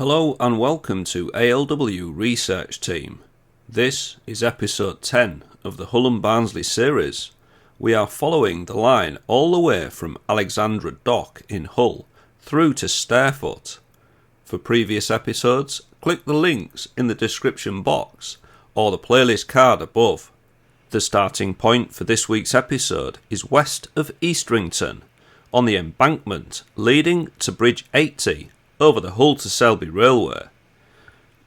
Hello and welcome to ALW Research Team. This is episode 10 of the Hull and Barnsley series. We are following the line all the way from Alexandra Dock in Hull through to Starefoot. For previous episodes, click the links in the description box or the playlist card above. The starting point for this week's episode is west of Eastrington, on the Embankment leading to Bridge 80 over the Hull to Selby Railway.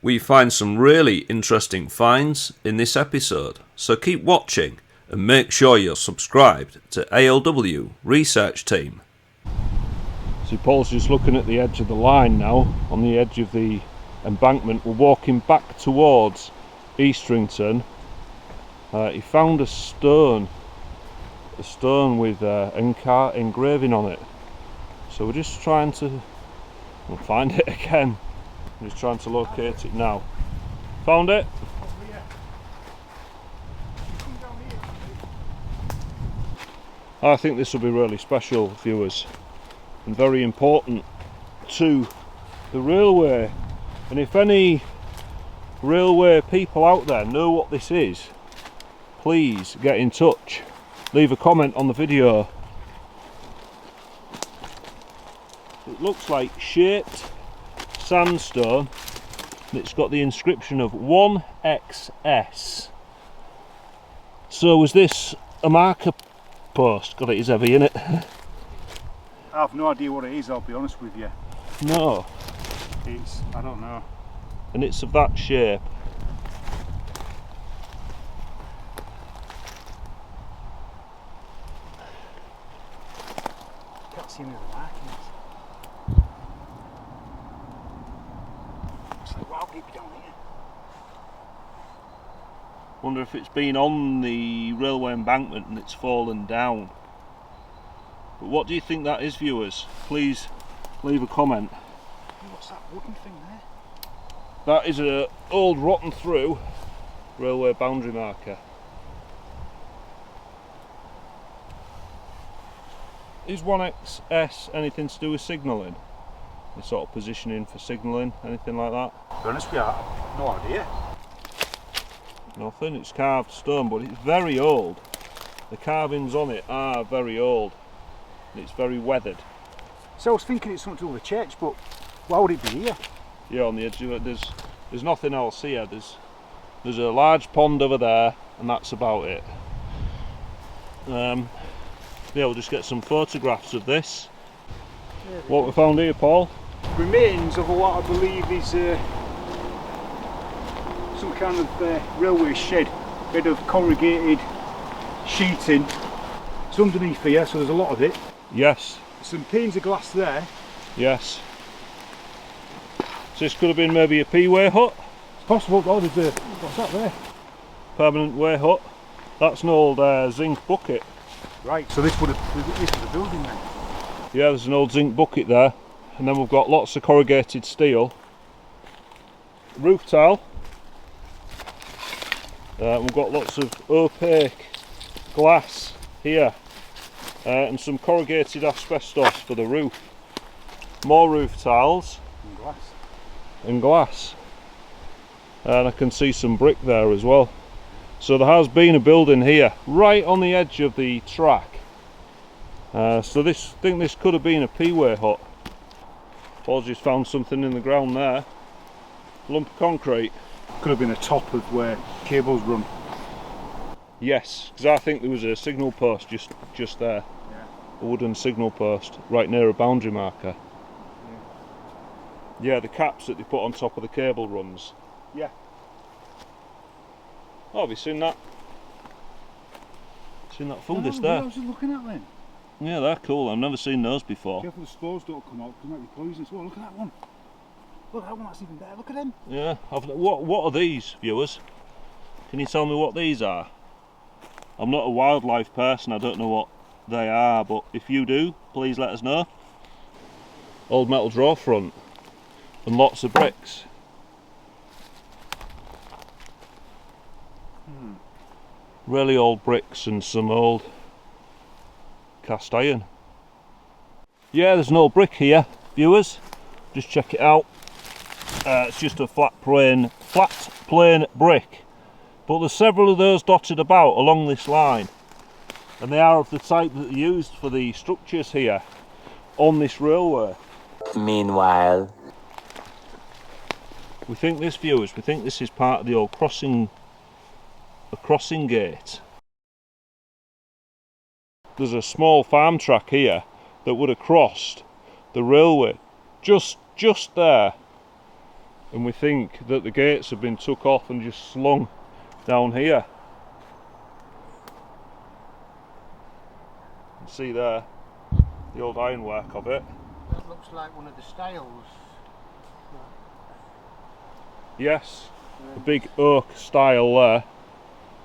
We find some really interesting finds in this episode, so keep watching and make sure you're subscribed to ALW Research Team. So Paul's just looking at the edge of the line now, on the edge of the embankment. We're walking back towards Eastrington. He found a stone with engraving on it. So we're just trying to find it again. I'm just trying to locate it now. Found it? I think this will be really special, viewers, and very important to the railway. And if any railway people out there know what this is, please get in touch. Leave a comment on the video. It looks like shaped sandstone, and it's got the inscription of 1XS. So was this a marker post? God, it is heavy, isn't it? I have no idea what it is, I'll be honest with you. No. I don't know. And it's of that shape. Can't see any of the markings. It's like, wow, deep down here. Wonder if it's been on the railway embankment and it's fallen down. But what do you think that is, viewers? Please leave a comment. What's that wooden thing there? That is a old rotten through railway boundary marker. Is 1XS anything to do with signalling? The sort of positioning for signalling, anything like that? To be honest with you, I have no idea. Nothing, it's carved stone, but it's very old. The carvings on it are very old, and it's very weathered. So I was thinking it's something to do with the church, but why would it be here? Yeah, on the edge of it, there's nothing else here. There's a large pond over there, and that's about it. Yeah, we'll just get some photographs of this. Yeah, What we found here, Paul? remains of what I believe is some kind of railway shed, bit of corrugated sheeting. It's underneath here, so there's a lot of it. Yes, Some panes of glass there. yes. So this could have been maybe a P-way hut, It's possible. Oh, there's what's that there? permanent way hut. That's an old zinc bucket. Right, so this was a building then. Yeah, there's an old zinc bucket there, and then we've got lots of corrugated steel. Roof tile. We've got lots of opaque glass here, and some corrugated asbestos for the roof. More roof tiles And glass. and glass, and I can see some brick there as well. So there has been a building here right on the edge of the track. So I think this could have been a P-way hut. Paul's just found something in the ground there. Lump of concrete. Could have been a top of where cables run. Yes, because I think there was a signal post just there. Yeah. A wooden signal post right near a boundary marker. Yeah, the caps that they put on top of the cable runs. Yeah. Oh, have you seen that? Seen that fungus I there? was just looking at them. Yeah, they're cool. I've never seen those before. Careful the spores don't come out because they might be poisonous. Oh, look at that one. Look at that one, that's even better. Look at them. Yeah. What are these, viewers? Can you tell me what these are? I'm not a wildlife person. I don't know what they are, but if you do, please let us know. Old metal draw front and lots of bricks. Really old bricks and some old cast iron. Yeah, there's an old brick here, viewers. Just check it out. It's just a flat plain brick, but there's several of those dotted about along this line, and they are of the type that are used for the structures here on this railway. Meanwhile, we think this is part of the old crossing gate. There's a small farm track here that would have crossed the railway just there, and we think that the gates have been took off and just slung down here. You can see there the old ironwork of it. That looks like one of the stiles. Yes, a big oak stile there,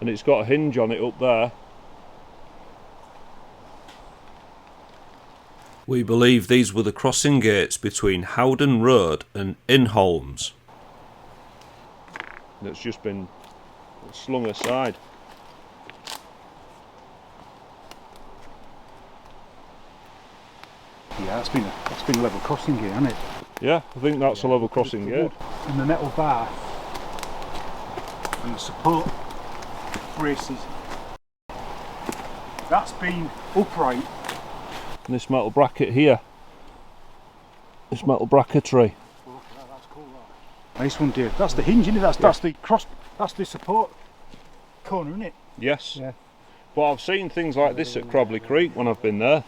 and it's got a hinge on it up there. We believe these were the crossing gates between Howden Road and Inholmes. And it's just been slung aside. Yeah, that's been a level crossing gate, hasn't it? Yeah, I think that's a level crossing gate. And the metal bar and the support braces. That's been upright. And this metal bracket here, this metal bracketry. Oh, that's cool. That. Nice one, Dave. That's the hinge, isn't it? That's the cross. That's the support corner, isn't it? Yes. Yeah. But I've seen things like this at Crabley Creek when I've been there.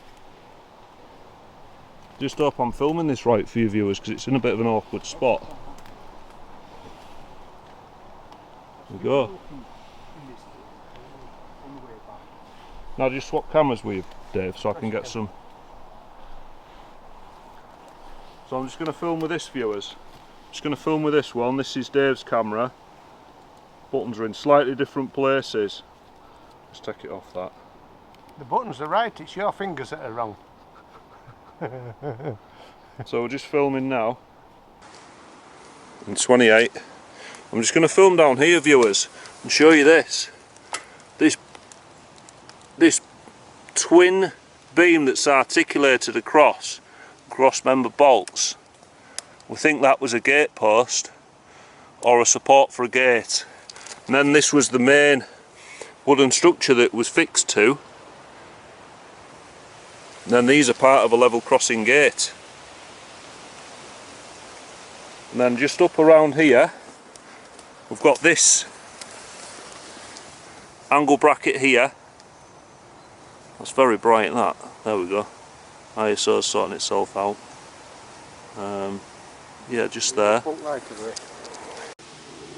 Just hope I'm filming this right for you viewers, because it's in a bit of an awkward spot. There we go. Now just swap cameras with you, Dave, so I can get some. So I'm just going to film with this, viewers. Just going to film with this one. This is Dave's camera. Buttons are in slightly different places. Let's take it off that. The buttons are right, it's your fingers that are wrong. So we're just filming now. In 28. I'm just going to film down here, viewers, and show you this. This twin beam that's articulated across cross member bolts. We think that was a gate post or a support for a gate. And then this was the main wooden structure that it was fixed to. And then these are part of a level crossing gate. And then just up around here we've got this angle bracket here. That's very bright, that. There we go. ISO's sorting itself out. Yeah, just there.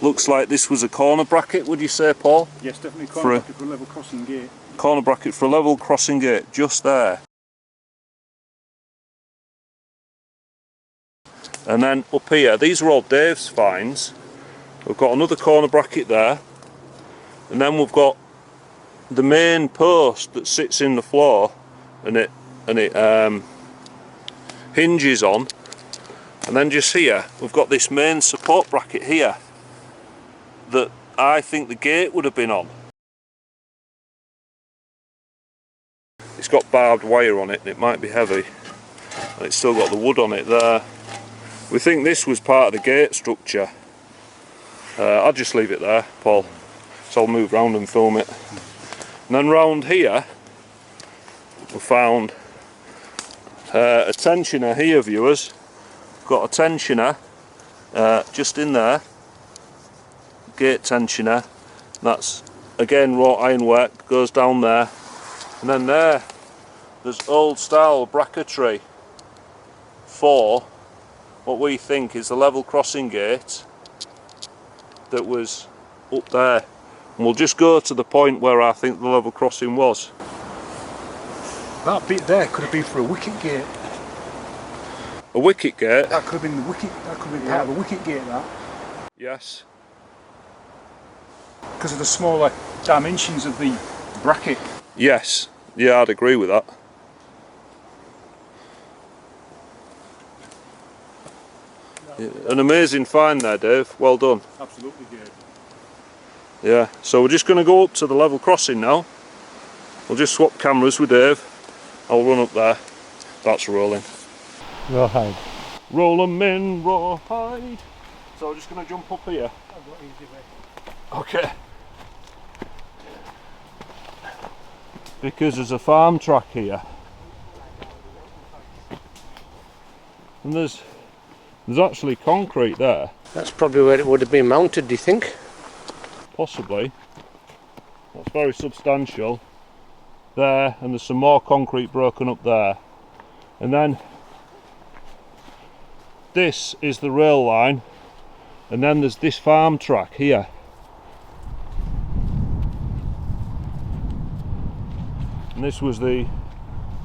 Looks like this was a corner bracket, would you say, Paul? Yes, definitely corner bracket for a level crossing gate. Corner bracket for a level crossing gate, just there. And then up here, these are all Dave's finds. We've got another corner bracket there, and then we've got the main post that sits in the floor, and it hinges on. And then just here we've got this main support bracket here that I think the gate would have been on. It's got barbed wire on it and it might be heavy, and it's still got the wood on it there. We think this was part of the gate structure. I'll just leave it there, Paul, so I'll move round and film it. And then round here we found a tensioner here, viewers. Got a tensioner just in there, gate tensioner. That's again wrought ironwork, goes down there. And then there's old style bracketry for what we think is the level crossing gate that was up there. And we'll just go to the point where I think the level crossing was. That bit there could have been for a wicket gate. A wicket gate? That could have been the wicket. That could have been part of a wicket gate. That. Yes. Because of the smaller dimensions of the bracket. Yes. Yeah, I'd agree with that. Yeah, an amazing find there, Dave. Well done. Absolutely, Dave. Yeah. So we're just going to go up to the level crossing now. We'll just swap cameras with Dave. I'll run up there. That's rolling. Rawhide. Roll 'em in, rawhide. So we're just going to jump up here. I've got easy way. Okay. Because there's a farm track here. And there's actually concrete there. That's probably where it would have been mounted, do you think? Possibly. That's very substantial. There, and there's some more concrete broken up there. And then this is the rail line, and then there's this farm track here. And this was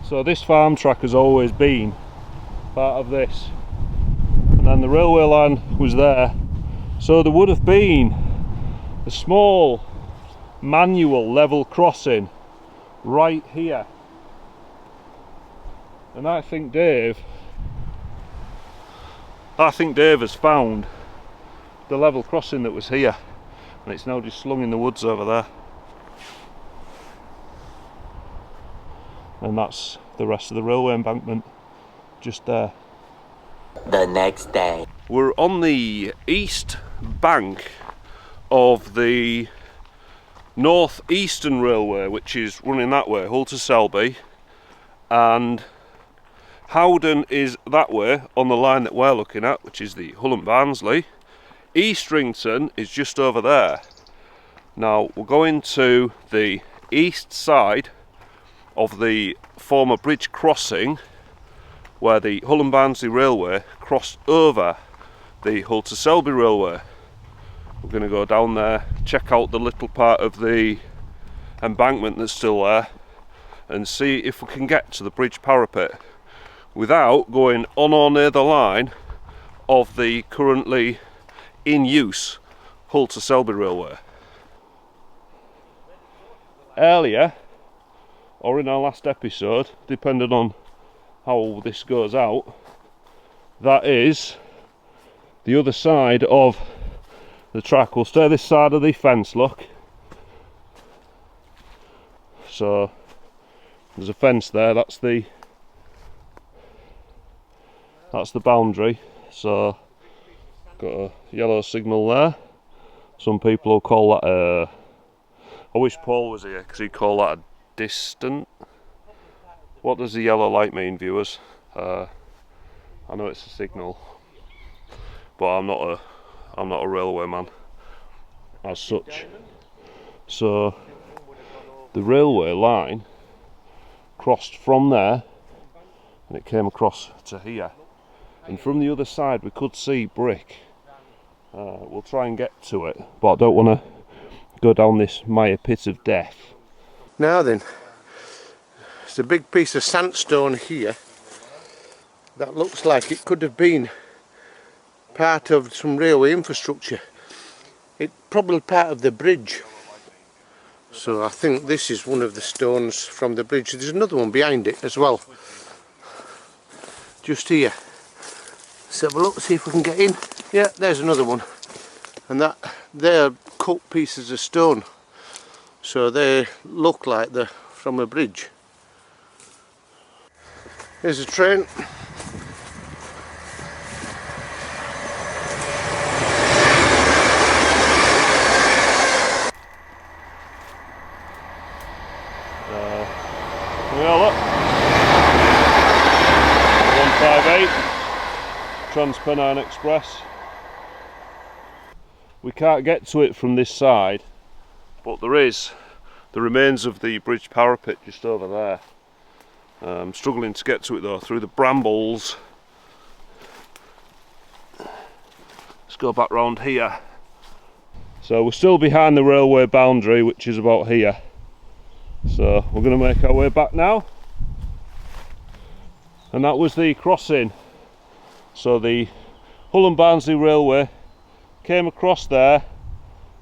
so this farm track has always been part of this. And then the railway line was there. So there would have been a small manual level crossing right here. And I think Dave has found the level crossing that was here, and it's now just slung in the woods over there. And that's the rest of the railway embankment just there. The next day. We're on the east bank of the North Eastern Railway, which is running that way, Hull to Selby, and Howden is that way on the line that we're looking at, which is the Hull and Barnsley. Eastrington is just over there. Now we're going to the east side of the former bridge crossing where the Hull and Barnsley Railway crossed over the Hull to Selby Railway. We're going to go down there, check out the little part of the embankment that's still there, and see if we can get to the bridge parapet without going on or near the line of the currently in use Hull to Selby Railway. Earlier, or in our last episode, depending on how this goes out, that is the other side of the track. We'll stay this side of the fence, look. So there's a fence there, that's the boundary. So got a yellow signal there. Some people will call that a, I wish Paul was here because he'd call that a distant. What does the yellow light mean, viewers? I know it's a signal, but I'm not a railway man as such. So the railway line crossed from there and it came across to here, and from the other side we could see brick. We'll try and get to it, but I don't want to go down this mire pit of death. Now then, there's a big piece of sandstone here that looks like it could have been part of some railway infrastructure. It's probably part of the bridge. So I think this is one of the stones from the bridge. There's another one behind it as well. Just here. Let's have a look, see if we can get in. Yeah, there's another one. And they're cut pieces of stone. So they look like they're from a bridge. Here's a train. Well, look. 158 Transpennine Express. We can't get to it from this side, but there is the remains of the bridge parapet just over there. I'm struggling to get to it though through the brambles. Let's go back round here. So we're still behind the railway boundary, which is about here. So we're going to make our way back now. And that was the crossing. So the Hull and Barnsley Railway came across there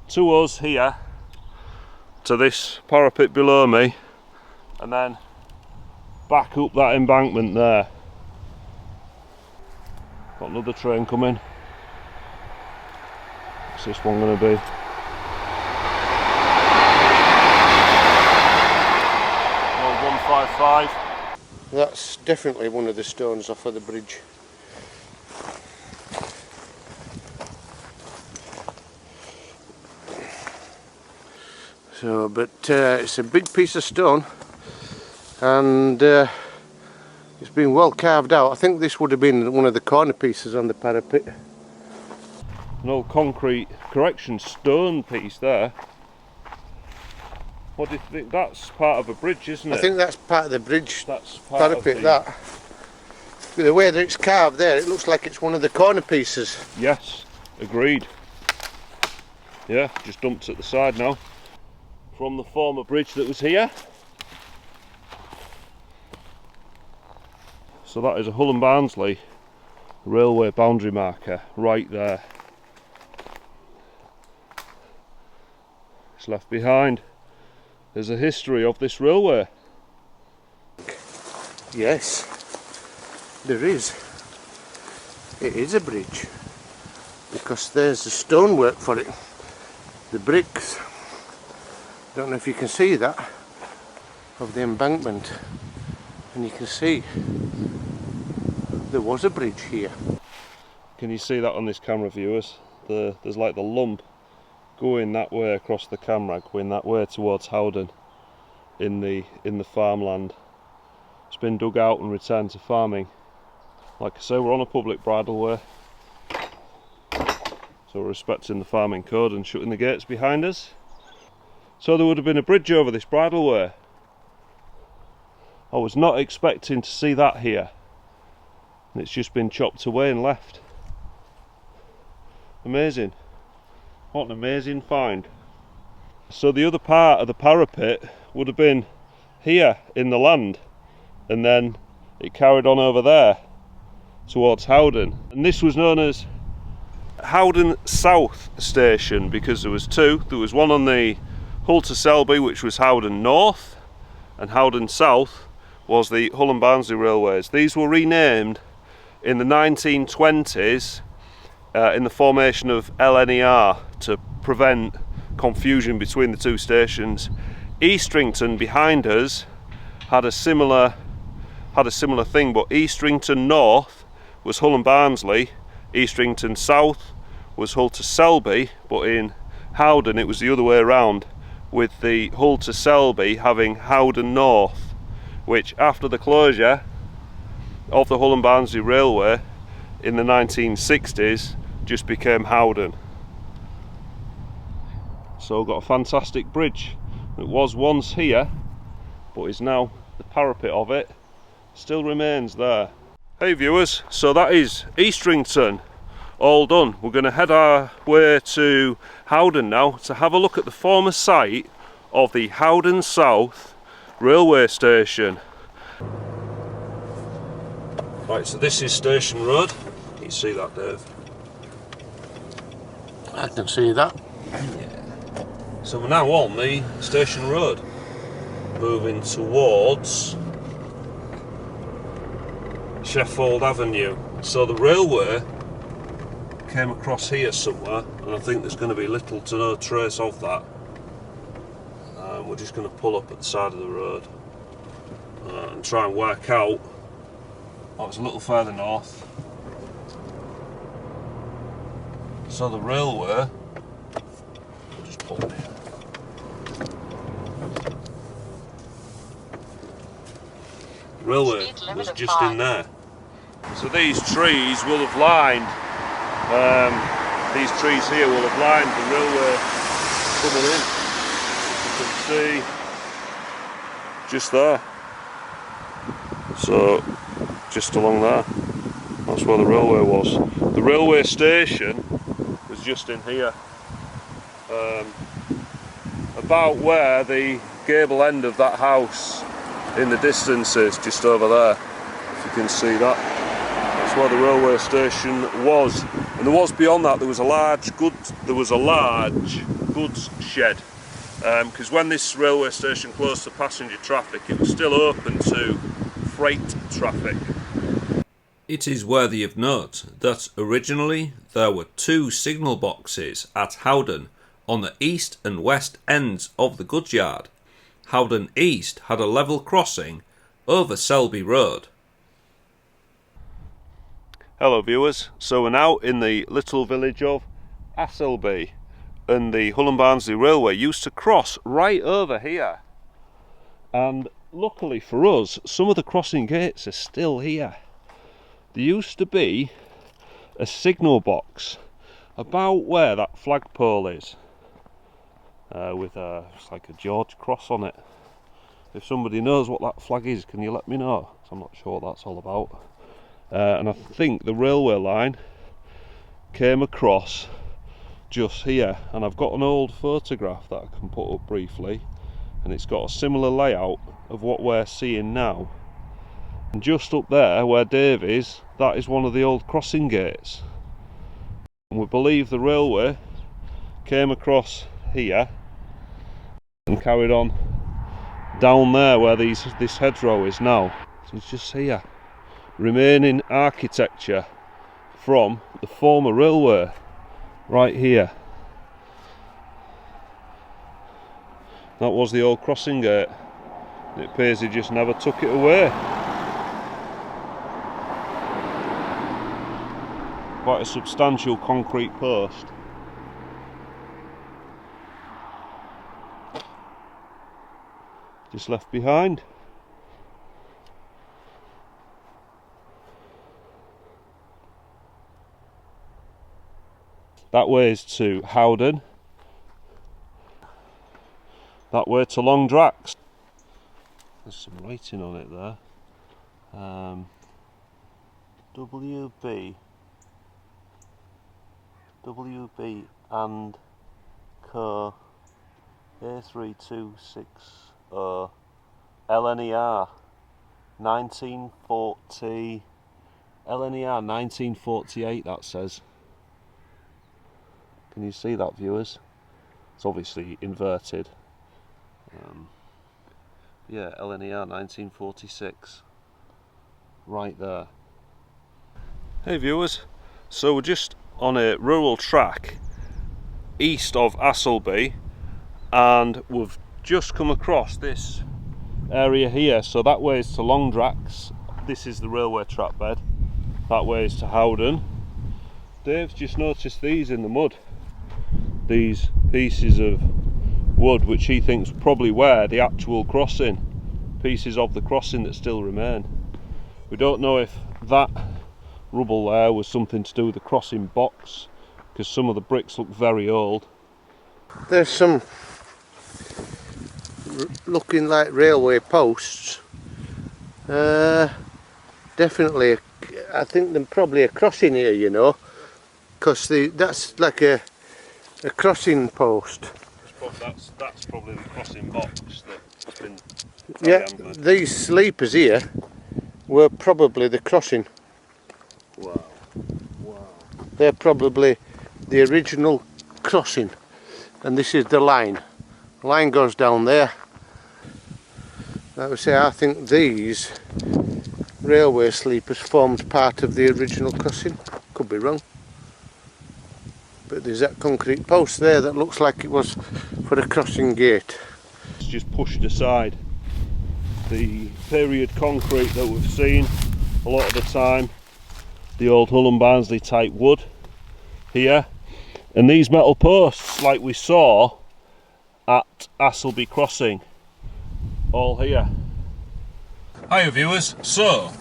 to us here, to this parapet below me, and then back up that embankment there. Got another train coming. What's this one going to be? Oh, 155. That's definitely one of the stones off of the bridge. So, but it's a big piece of stone, and it's been well carved out. I think this would have been one of the corner pieces on the parapet. An old concrete correction stone piece there. What do you think? That's part of a bridge, isn't it? I think that's part of the bridge. That's part parapet. of That. The way that it's carved there, it looks like it's one of the corner pieces. Yes, agreed. Yeah, just dumped at the side now. From the former bridge that was here. So that is a Hull and Barnsley Railway boundary marker right there. It's left behind. There's a history of this railway. Yes, there is. It is a bridge, because there's the stonework for it, the bricks. Don't know if you can see that, of the embankment, and you can see there was a bridge here. Can you see that on this camera, viewers? There's like the lump going that way across the camera, going that way towards Howden in the farmland. It's been dug out and returned to farming. Like I say, we're on a public bridleway, so we're respecting the farming code and shutting the gates behind us. So there would have been a bridge over this bridleway. I was not expecting to see that here, and it's just been chopped away and left. Amazing. What an amazing find. So the other part of the parapet would have been here in the land, and then it carried on over there towards Howden. And this was known as Howden South Station because there was two. There was one on the Hull to Selby, which was Howden North, and Howden South was the Hull and Barnsley Railways. These were renamed in the 1920s in the formation of LNER to prevent confusion between the two stations. Eastrington behind us had a similar thing, but Eastrington North was Hull and Barnsley, Eastrington South was Hull to Selby, but in Howden it was the other way around, with the Hull to Selby having Howden North, which after the closure of the Hull and Barnsley Railway in the 1960s just became Howden. So got a fantastic bridge. It was once here, but is now the parapet of it still remains there. Hey viewers, so that is Eastrington all done. We're going to head our way to Howden now to have a look at the former site of the Howden South railway station. Right, so this is Station Road. Can you see that, Dave? I can see that. So we're now on the Station Road, moving towards Sheffield Avenue. So the railway came across here somewhere, and I think there's going to be little to no trace of that. We're just going to pull up at the side of the road and try and work out. Oh, it's a little further north. So the railway, we'll just pull in here. Railway was just in there. So these trees will have lined, these trees here will have lined the railway coming in. You can see just there. So just along there, that's where the railway was. The railway station was just in here, about where the gable end of that house in the distance is, just over there, if you can see that. That's where the railway station was, and there was beyond that there was a large goods shed, because when this railway station closed to passenger traffic, it was still open to freight traffic. It is worthy of note that originally there were two signal boxes at Howden on the east and west ends of the goods yard. Howden East had a level crossing over Selby Road. Hello viewers, so we're now in the little village of Asselby, and the Hull and Barnsley Railway used to cross right over here. And luckily for us, some of the crossing gates are still here. There used to be a signal box about where that flagpole is, with it's like a George cross on it. If somebody knows what that flag is, can you let me know? 'Cause I'm not sure what that's all about. And I think the railway line came across just here, and I've got an old photograph that I can put up briefly, and it's got a similar layout of what we're seeing now. And just up there where Dave is, that is one of the old crossing gates. And we believe the railway came across here and carried on down there where this hedgerow is now. So it's just here. Remaining architecture from the former railway, right here. That was the old crossing gate. It appears he just never took it away. Quite a substantial concrete post. Just left behind. That way is to Howden. That way to Long Drax. There's some writing on it there. WB and Co. A3260 LNER 1940 LNER 1948, that says. Can you see that, viewers? It's obviously inverted. Yeah, LNER 1946. Right there. Hey viewers, so we're just on a rural track east of Asselby, and we've just come across this area here. So that way is to Long Drax. This is the railway track bed. That way is to Howden. Dave's just noticed these in the mud. These pieces of wood which he thinks probably were the actual crossing. Pieces of the crossing that still remain. We don't know if that rubble there was something to do with the crossing box, because some of the bricks look very old. There's some looking like railway posts. Definitely, I think there's probably a crossing here, you know, because that's like a crossing post. That's probably the crossing box that's been. Yeah, these sleepers here were probably the crossing. Wow. Wow. They're probably the original crossing, and this is the line. The line goes down there. Like I say, I think these railway sleepers formed part of the original crossing. Could be wrong. But there's that concrete post there that looks like it was for a crossing gate. It's just pushed aside. The period concrete that we've seen a lot of the time, the old Hull and Barnsley type wood here, and these metal posts like we saw at Asselby crossing, all here. Hiya viewers, so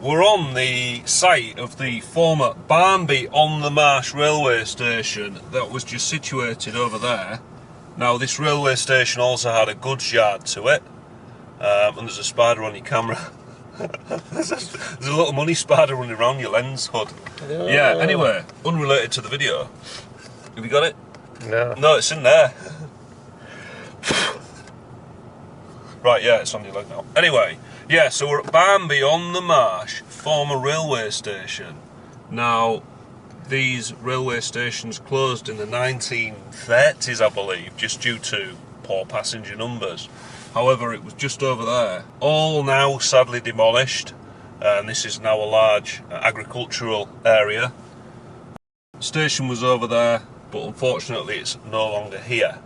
we're on the site of the former Barmby on the Marsh railway station that was just situated over there. Now this railway station also had a goods yard to it, and there's a spider on your camera. There's a little money spider running around your lens hood. Oh. Yeah, anyway, unrelated to the video. Have you got it? No. No, it's in there. Right, yeah, it's on your leg now. Anyway, yeah, so we're at Barmby on the Marsh, former railway station. Now, these railway stations closed in the 1930s, I believe, just due to poor passenger numbers. However, it was just over there. All now sadly demolished, and this is now a large agricultural area. Station was over there, but unfortunately it's no longer here.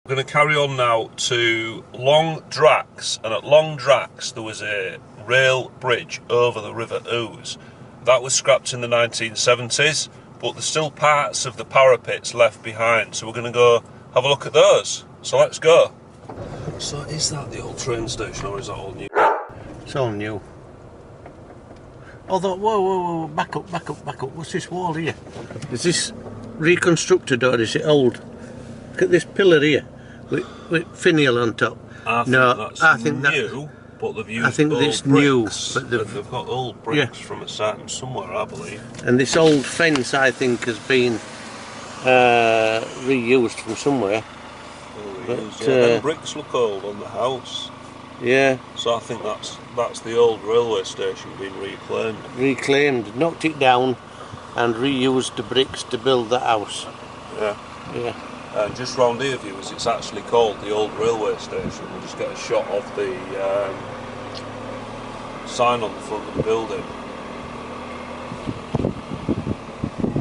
We're going to carry on now to Long Drax, and at Long Drax there was a rail bridge over the River Ouse. That was scrapped in the 1970s, but there's still parts of the parapets left behind, so we're going to go have a look at those. So let's go. So is that the old train station, or is that all new? It's all new. Although, whoa, back up. What's this wall here? Is this reconstructed or is it old? Look at this pillar here with finial on top. I think that's new, but they've used old bricks, new, but they've got old bricks from a certain somewhere, I believe. And this old fence, I think, has been reused from somewhere. Them bricks look old on the house. Yeah. So I think that's the old railway station being reclaimed. Reclaimed, knocked it down, and reused the bricks to build the house. Yeah. Yeah. And just round here, viewers, it's actually called the old railway station. We'll just get a shot of the sign on the front of the building.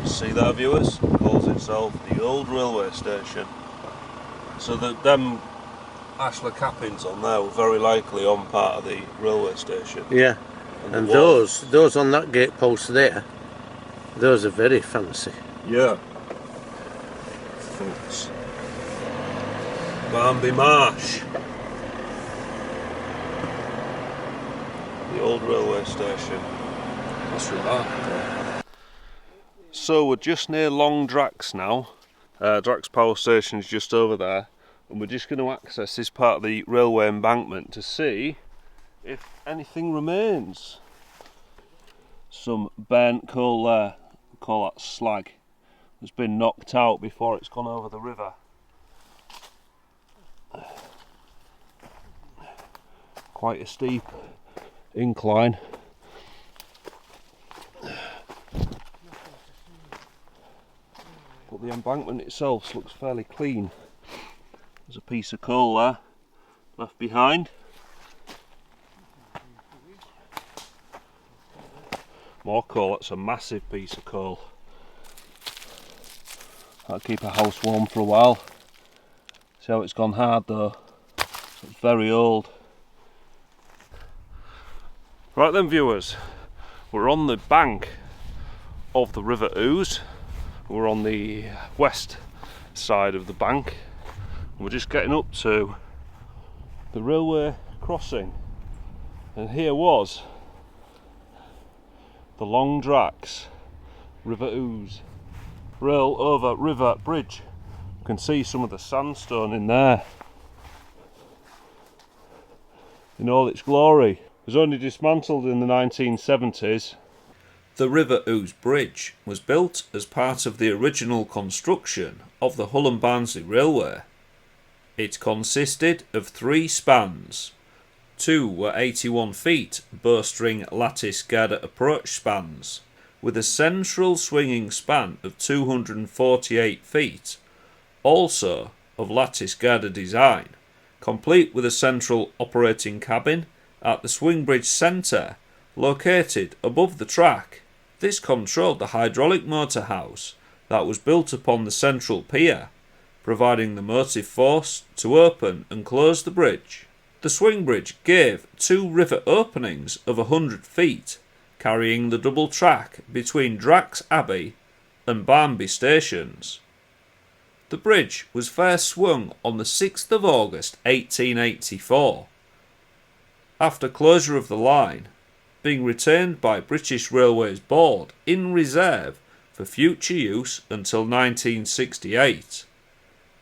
See that, viewers? It calls itself the old railway station. So them Ashlar Cappings on there were very likely on part of the railway station. Yeah. And those on that gate post there, those are very fancy. Yeah. Barmby Marsh. The old railway station. That's remarkable. So we're just near Long Drax now. Drax power station is just over there, and we're just going to access this part of the railway embankment to see if anything remains. Some burnt coal there, we call that slag. It's been knocked out before it's gone over the river. Quite a steep incline. But the embankment itself looks fairly clean. There's a piece of coal there left behind. More coal, that's a massive piece of coal. That'll keep a house warm for a while. See how it's gone hard though. It's very old. Right then, viewers, we're on the bank of the River Ouse. We're on the west side of the bank. We're just getting up to the railway crossing, and here was the Long Drax River Ouse rail over River Bridge. You can see some of the sandstone in there in all its glory. It was only dismantled in the 1970s. The River Ouse Bridge was built as part of the original construction of the Hull and Barnsley Railway. It consisted of 3 spans. 2 were 81 feet bowstring lattice girder approach spans, with a central swinging span of 248 feet, also of lattice girder design, complete with a central operating cabin at the swing bridge centre, located above the track. This controlled the hydraulic motor house that was built upon the central pier, providing the motive force to open and close the bridge. The swing bridge gave 2 river openings of 100 feet, carrying the double track between Drax Abbey and Barmby stations. The bridge was first swung on the 6th of August 1884. After closure of the line, being retained by British Railways Board in reserve for future use until 1968,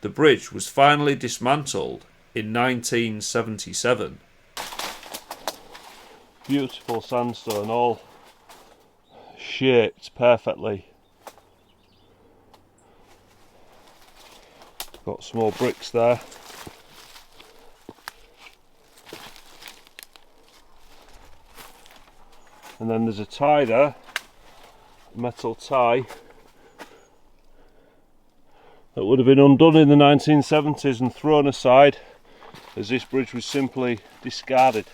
the bridge was finally dismantled in 1977. Beautiful sandstone, all shaped perfectly. Got some more bricks there. And then there's a tie there, a metal tie, that would have been undone in the 1970s and thrown aside, as this bridge was simply discarded.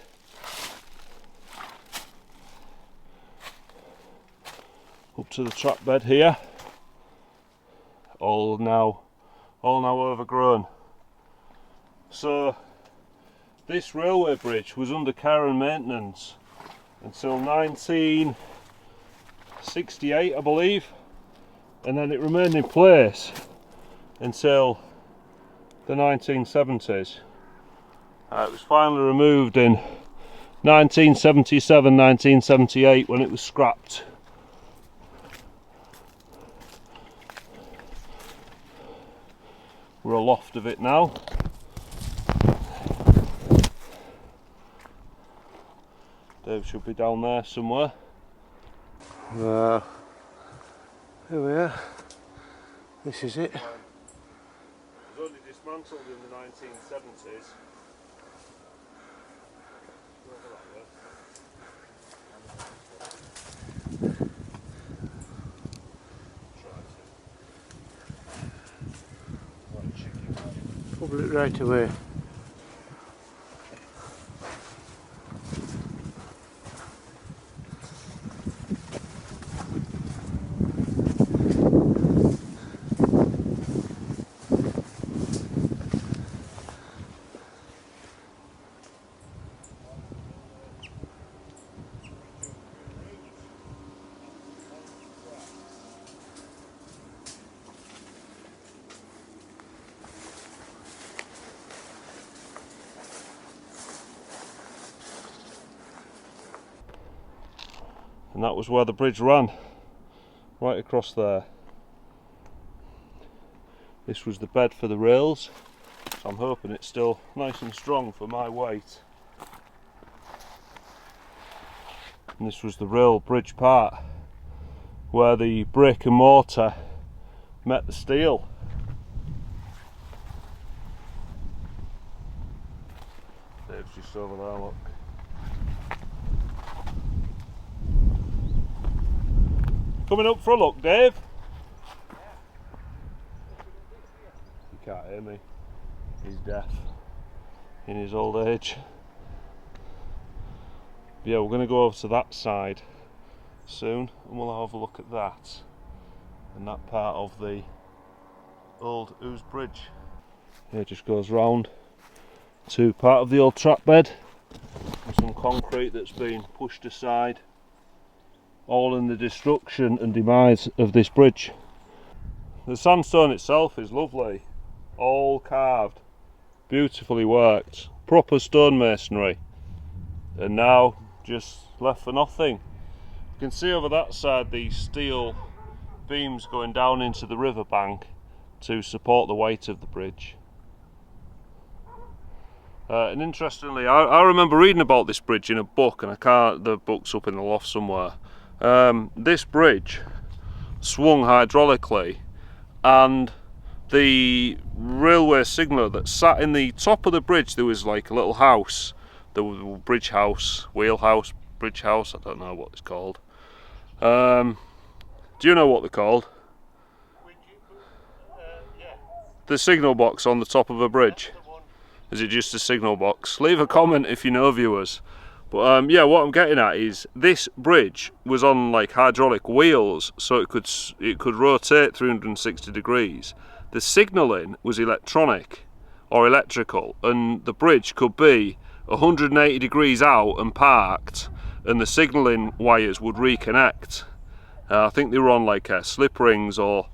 Up to the track bed here, all now overgrown. So this railway bridge was under care and maintenance until 1968, I believe, and then it remained in place until the 1970s. It was finally removed in 1977, 1978 when it was scrapped. We're aloft of it now. Dave should be down there somewhere. Here we are. This is it. It was only dismantled in the 1970s. Pull it right away. And that was where the bridge ran, right across there. This was the bed for the rails, so I'm hoping it's still nice and strong for my weight. And this was the rail bridge part, where the brick and mortar met the steel. Dave's just over there, look. Coming up for a look, Dave? You can't hear me. He's deaf in his old age. But yeah, we're going to go over to that side soon and we'll have a look at that and that part of the old Ouse Bridge. Here it just goes round to part of the old trap bed and some concrete that's been pushed aside, all in the destruction and demise of this bridge. The sandstone itself is lovely, all carved, beautifully worked, proper stonemasonry, and now just left for nothing. You can see over that side these steel beams going down into the river bank to support the weight of the bridge. And interestingly, I remember reading about this bridge in a book, and the book's up in the loft somewhere. This bridge swung hydraulically, and the railway signaller that sat in the top of the bridge, there was like a little house, the bridge house, wheel house, bridge house, I don't know what it's called. Do you know what they're called? The signal box on the top of a bridge. Is it just a signal box? Leave a comment if you know, viewers. But yeah, what I'm getting at is this bridge was on like hydraulic wheels, so it could rotate 360 degrees. The signalling was electronic or electrical, and the bridge could be 180 degrees out and parked, and the signalling wires would reconnect. I think they were on like slip rings or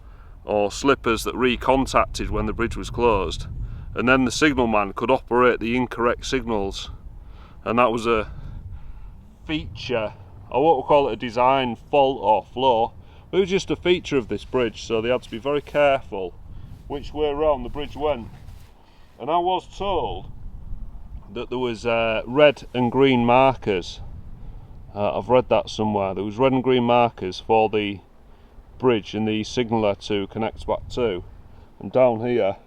slippers that recontacted when the bridge was closed, and then the signalman could operate the incorrect signals, and that was a feature, I won't call it a design fault or flaw, but it was just a feature of this bridge, so they had to be very careful which way around the bridge went. And I was told that there was red and green markers. I've read that somewhere. There was red and green markers for the bridge and the signaller to connect back to, and down here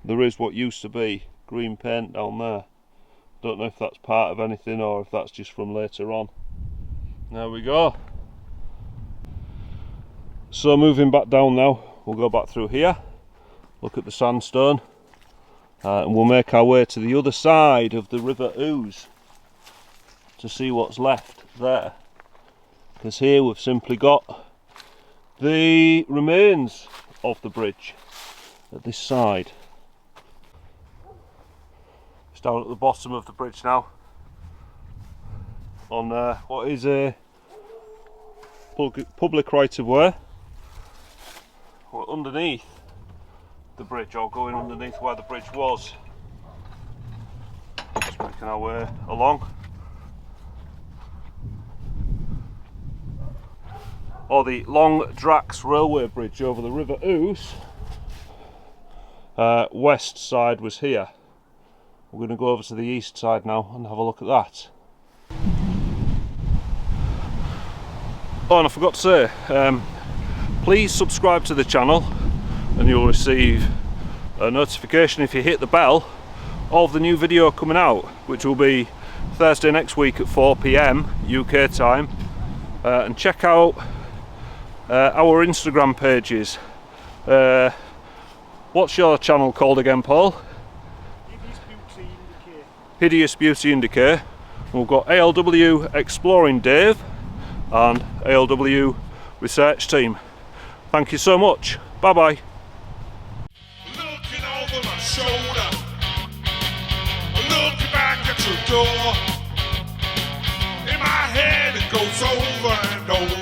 there is what used to be green paint down there. Don't know if that's part of anything or if that's just from later on. There we go. So moving back down now, we'll go back through here, look at the sandstone, and we'll make our way to the other side of the River Ouse to see what's left there, because here we've simply got the remains of the bridge at this side. It's down at the bottom of the bridge now, on what is a public right of way. we're underneath the bridge, or going underneath where the bridge was. Just making our way along. Or the long Drax Railway bridge over the River Ouse. West side was here. We're going to go over to the east side now and have a look at that. Oh, and I forgot to say, please subscribe to the channel and you'll receive a notification if you hit the bell of the new video coming out, which will be Thursday next week at 4 PM UK time. And check out our Instagram pages. What's your channel called again, Paul? Hideous Beauty in Decay. We've got ALW Exploring Dave and ALW Research Team. Thank you so much. Bye bye. Looking over my shoulder, looking back at your door. In my head it goes over and over.